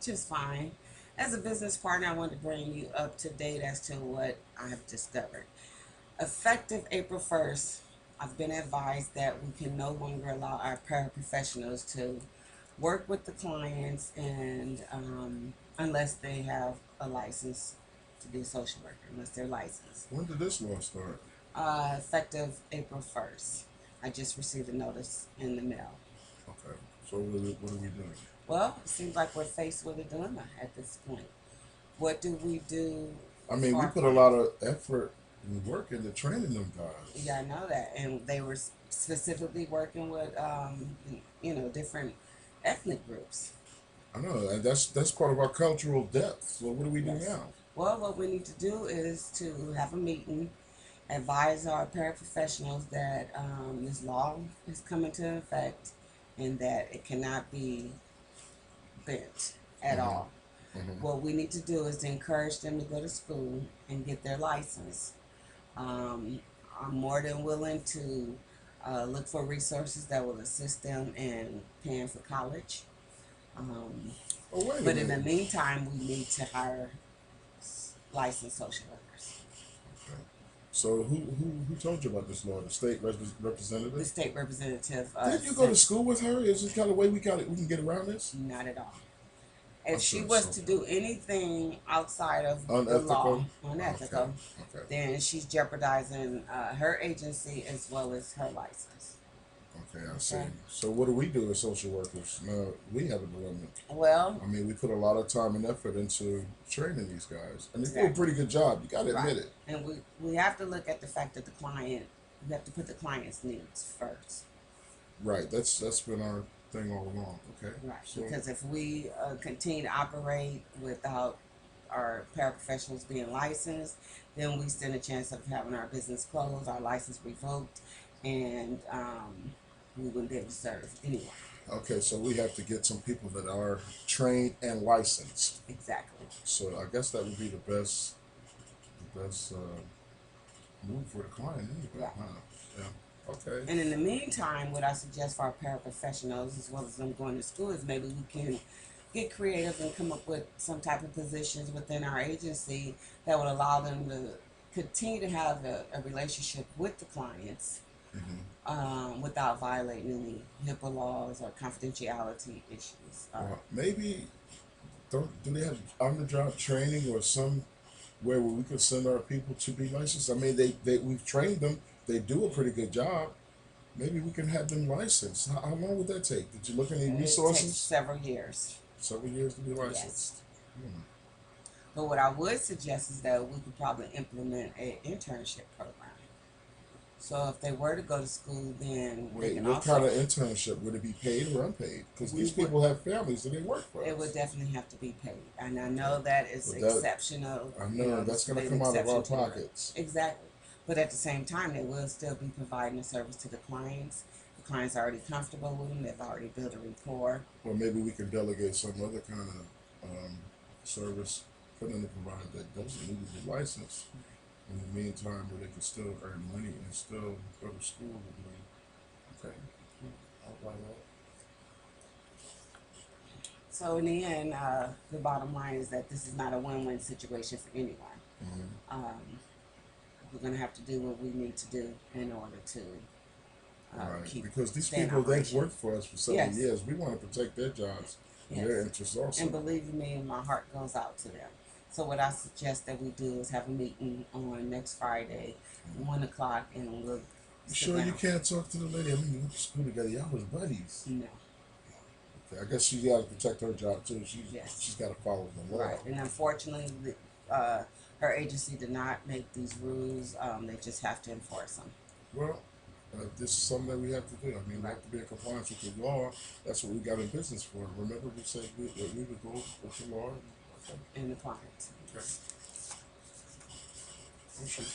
Just fine. As a business partner, I want to bring you up to date as to what I have discovered. Effective April 1st, I've been advised that we can no longer allow our paraprofessionals to work with the clients and unless they have a license to be a social worker, unless they're licensed. When did this law start? Effective April 1st. I just received a notice in the mail. Okay. So what are we doing? Well, it seems like we're faced with a dilemma at this point. What do we do I mean, for we our put a lot clients? of effort and work into training them guys. Yeah, I know that, and they were specifically working with, different ethnic groups. I know, and that's part of our cultural depth. So what do we do Yes. now? Well, what we need to do is to have a meeting, advise our paraprofessionals that this law is coming to effect, and that it cannot be bent at Mm-hmm. all. Mm-hmm. What we need to do is to encourage them to go to school and get their license. Um, I'm more than willing to look for resources that will assist them in paying for college. Um, Oh, wait a but in the minute. meantime, we need to hire licensed social workers. Okay. So who told you about this law? The state The representative? state representative Did you go to sent school with her? Is this kind of way we can get around this? not at all. I'm If she sure it's was so to do anything outside of the law, unethical. Okay. unethical, Okay. then she's jeopardizing her agency as well as her license. Okay, I see. Okay. So what do we do as social workers? Now we have a dilemma. Well, I mean, we put a lot of time and effort into training these guys, and they do a exactly. pretty good job. You got to Right. admit it. And we have to look at the fact that we have to put the client's needs first. Right. That's been our thing all along. Okay. Right. So Because if we continue to operate without our paraprofessionals being licensed, then we stand a chance of having our business closed, our license revoked, and we wouldn't be able to serve anyone. okay, so we have to get some people that are trained and licensed. Exactly. So I guess that would be the best move for the client anyway. Right. Huh? Yeah. Okay. And in the meantime, what I suggest for our paraprofessionals, as well as them going to school, is maybe we can get creative and come up with some type of positions within our agency that would allow them to continue to have a relationship with the clients Mm-hmm. without violating any HIPAA laws or confidentiality issues. Maybe don't do they have on the job training or some where we could send our people to be licensed? I mean, they we've trained them. They do a pretty good job. Maybe we can have them licensed. How long would that take? Did you look at any It takes resources? several years. Several years to be Yes. licensed. Hmm. But what I would suggest is that we could probably implement an internship program. So if they were to go to school, then they Wait, can what kind also, of internship would it be paid or unpaid? Because we these would, people have families and they work for it would us. definitely have to be paid. And I Okay, know that is but that exceptional, I know that's this going to made an come out of our exception to the rule. pockets. Exactly. But at the same time, they will still be providing a service to the clients. The clients are already comfortable with them. They've already built a rapport. Or maybe we can delegate some other kind of service for them to provide that doesn't need to be licensed. In the meantime, where they can still earn money and still go to school with me. Okay, I'll buy that. So in the end, the bottom line is that this is not a win-win situation for anyone. Mm-hmm. Um, we're going to have to do what we need to do in order to Right, keep because these stay in people they've operation. worked for us for several Yes, years. We want to protect their jobs and their yes. interests And also. believe me, my heart goes out to them. So what I suggest that we do is have a meeting on next Friday, Mm-hmm. 1 o'clock, and we'll You sit sure you down. can't talk to the lady? I mean, you went to school together. Y'all was buddies. No, Okay, I guess she's got to protect her job too. yes, She's got to follow the law. right. And unfortunately, her agency did not make these rules. They just have to enforce them. Well, this is something that we have to do. I mean, we Right. have to be in compliance with the law. That's what we got in business for. Remember, we said that we would go with the law. Okay. And the clients. Okay. Oh, shoot.